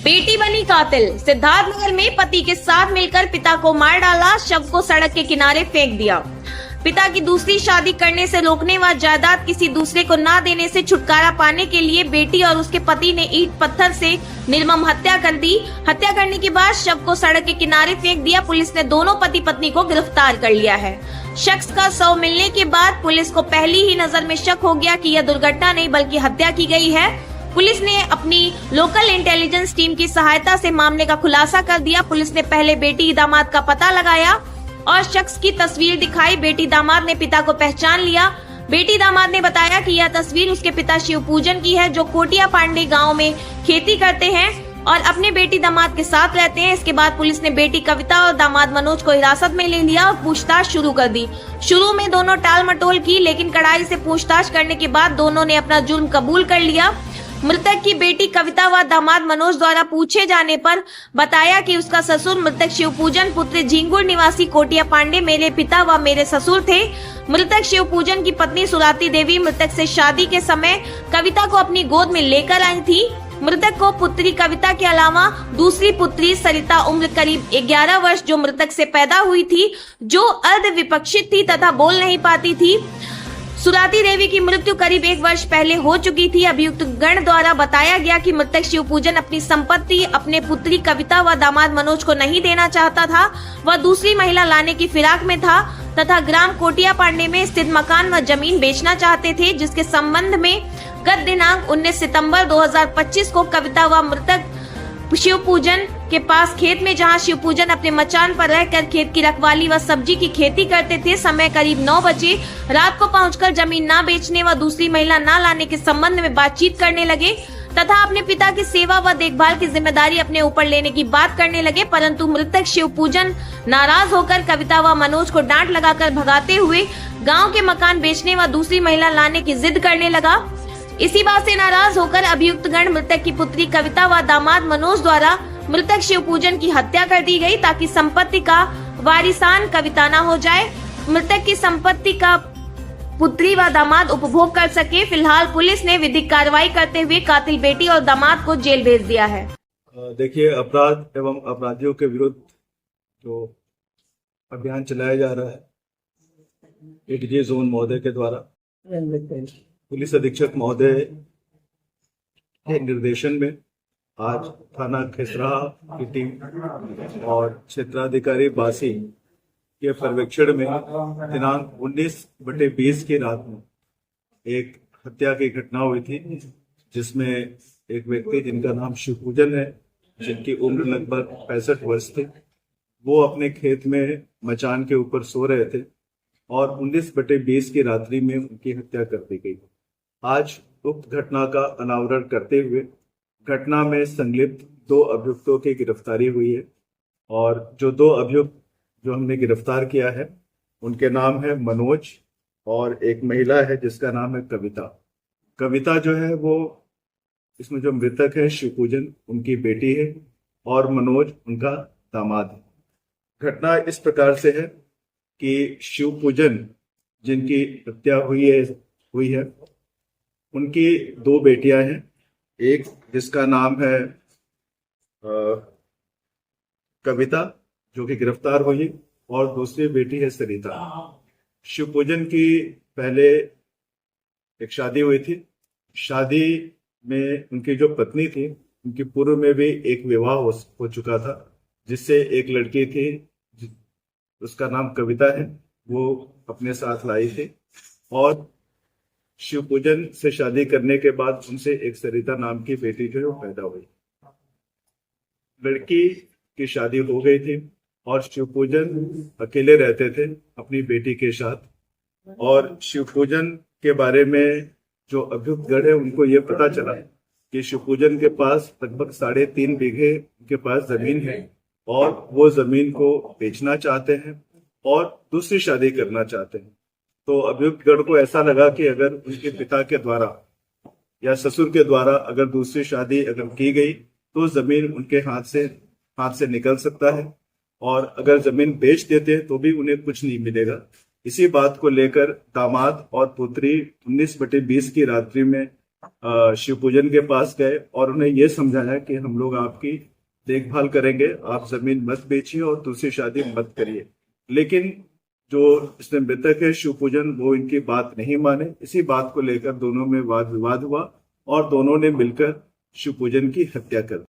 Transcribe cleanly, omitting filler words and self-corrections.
बेटी बनी कातिल। सिद्धार्थनगर में पति के साथ मिलकर पिता को मार डाला, शव को सड़क के किनारे फेंक दिया। पिता की दूसरी शादी करने से रोकने व जायदाद किसी दूसरे को न देने से छुटकारा पाने के लिए बेटी और उसके पति ने ईंट पत्थर से निर्मम हत्या कर दी। हत्या करने के बाद शव को सड़क के किनारे फेंक दिया। पुलिस ने दोनों पति पत्नी को गिरफ्तार कर लिया है। शख्स का शव मिलने के बाद पुलिस को पहली ही नजर में शक हो गया कि यह दुर्घटना नहीं बल्कि हत्या की गई है। पुलिस ने अपनी लोकल इंटेलिजेंस टीम की सहायता से मामले का खुलासा कर दिया। पुलिस ने पहले बेटी दामाद का पता लगाया और शख्स की तस्वीर दिखाई। बेटी दामाद ने पिता को पहचान लिया। बेटी दामाद ने बताया कि यह तस्वीर उसके पिता शिव पूजन की है, जो कोटिया पांडे गांव में खेती करते हैं और अपने बेटी दामाद के साथ रहते हैं। इसके बाद पुलिस ने बेटी कविता और दामाद मनोज को हिरासत में ले लिया और पूछताछ शुरू कर दी। शुरू में दोनों टाल मटोल की, लेकिन कड़ाई से पूछताछ करने के बाद दोनों ने अपना जुर्म कबूल कर लिया। मृतक की बेटी कविता व दामाद मनोज द्वारा पूछे जाने पर बताया कि उसका ससुर मृतक शिवपूजन पुत्र झिंगुर निवासी कोटिया पांडे मेरे पिता व मेरे ससुर थे। मृतक शिवपूजन की पत्नी सुराती देवी मृतक से शादी के समय कविता को अपनी गोद में लेकर आई थी। मृतक को पुत्री कविता के अलावा दूसरी पुत्री सरिता उम्र करीब 11 वर्ष जो मृतक से पैदा हुई थी, जो अर्ध विपक्षित थी तथा बोल नहीं पाती थी। सुराती देवी की मृत्यु करीब 1 वर्ष पहले हो चुकी थी। अभियुक्त गण द्वारा बताया गया कि मृतक शिवपूजन अपनी संपत्ति अपने पुत्री कविता व दामाद मनोज को नहीं देना चाहता था। वह दूसरी महिला लाने की फिराक में था तथा ग्राम कोटिया पांडे में स्थित मकान व जमीन बेचना चाहते थे, जिसके संबंध में गत दिनांक 19 सितंबर 2025 को कविता व मृतक शिवपूजन के पास खेत में, जहां शिवपूजन अपने मचान पर रहकर खेत की रखवाली व सब्जी की खेती करते थे, समय करीब 9 बजे रात को पहुंचकर जमीन न बेचने व दूसरी महिला न लाने के संबंध में बातचीत करने लगे तथा अपने पिता की सेवा व देखभाल की जिम्मेदारी अपने ऊपर लेने की बात करने लगे। परंतु मृतक शिवपूजन नाराज होकर कविता व मनोज को डांट लगाकर भगाते हुए गाँव के मकान बेचने व दूसरी महिला लाने की जिद करने लगा। इसी बात से नाराज होकर अभियुक्त गण मृतक की पुत्री कविता व दामाद मनोज द्वारा मृतक शिवपूजन की हत्या कर दी गई, ताकि संपत्ति का वारिसान कविता न हो जाए। मृतक की संपत्ति का पुत्री व दामाद उपभोग कर सके। फिलहाल पुलिस ने विधिक कार्रवाई करते हुए कातिल बेटी और दामाद को जेल भेज दिया है। देखिए, अपराध एवं अपराधियों के विरुद्ध जो अभियान चलाया जा रहा है एडीजे जोन महोदय के द्वारा, पुलिस अधीक्षक महोदय के निर्देशन में आज थाना खेसरा की टीम और क्षेत्राधिकारी बासी के पर्यवेक्षण में दिनांक 19/20 की रात में एक हत्या की घटना हुई थी, जिसमें एक व्यक्ति जिनका नाम शिवपूजन है, जिनकी उम्र लगभग 65 वर्ष थी, वो अपने खेत में मचान के ऊपर सो रहे थे और 19/20 की रात्रि में उनकी हत्या कर दी गई। आज उक्त घटना का अनावरण करते हुए घटना में संलिप्त 2 अभियुक्तों की गिरफ्तारी हुई है और जो 2 अभियुक्त जो हमने गिरफ्तार किया है उनके नाम है मनोज और एक महिला है जिसका नाम है कविता। कविता जो है वो इसमें जो मृतक है शिवपूजन उनकी बेटी है और मनोज उनका दामाद है। घटना इस प्रकार से है कि शिवपूजन जिनकी हत्या हुई है उनकी 2 बेटियां हैं, एक जिसका नाम है कविता जो कि गिरफ्तार हुई और दूसरी बेटी है सरिता। शिवपूजन की पहले एक शादी हुई थी। शादी में उनकी जो पत्नी थी उनकी पूर्व में भी एक विवाह हो चुका था, जिससे एक लड़की थी उसका नाम कविता है, वो अपने साथ लाई थी और शिवपूजन से शादी करने के बाद उनसे एक सरिता नाम की बेटी जो है वो पैदा हुई। लड़की की शादी हो गई थी और शिवपूजन अकेले रहते थे अपनी बेटी के साथ। और शिवपूजन के बारे में जो अभियुक्त गण है उनको ये पता चला कि शिवपूजन के पास लगभग 3.5 बीघे के पास जमीन है और वो जमीन को बेचना चाहते हैं और दूसरी शादी करना चाहते हैं। तो अभियुक्त गण को ऐसा लगा कि अगर उनके पिता के द्वारा या ससुर के द्वारा अगर दूसरी शादी अगर की गई तो जमीन उनके हाथ से निकल सकता है और अगर जमीन बेच देते तो भी उन्हें कुछ नहीं मिलेगा। इसी बात को लेकर दामाद और पुत्री 19/20 की रात्रि में शिवपूजन के पास गए और उन्हें यह समझाया कि हम लोग आपकी देखभाल करेंगे, आप जमीन मत बेचिए और दूसरी शादी मत करिए। लेकिन जो इसमें मृतक है शिवपूजन, वो इनकी बात नहीं माने। इसी बात को लेकर दोनों में वाद विवाद हुआ और दोनों ने मिलकर शिवपूजन की हत्या कर दी।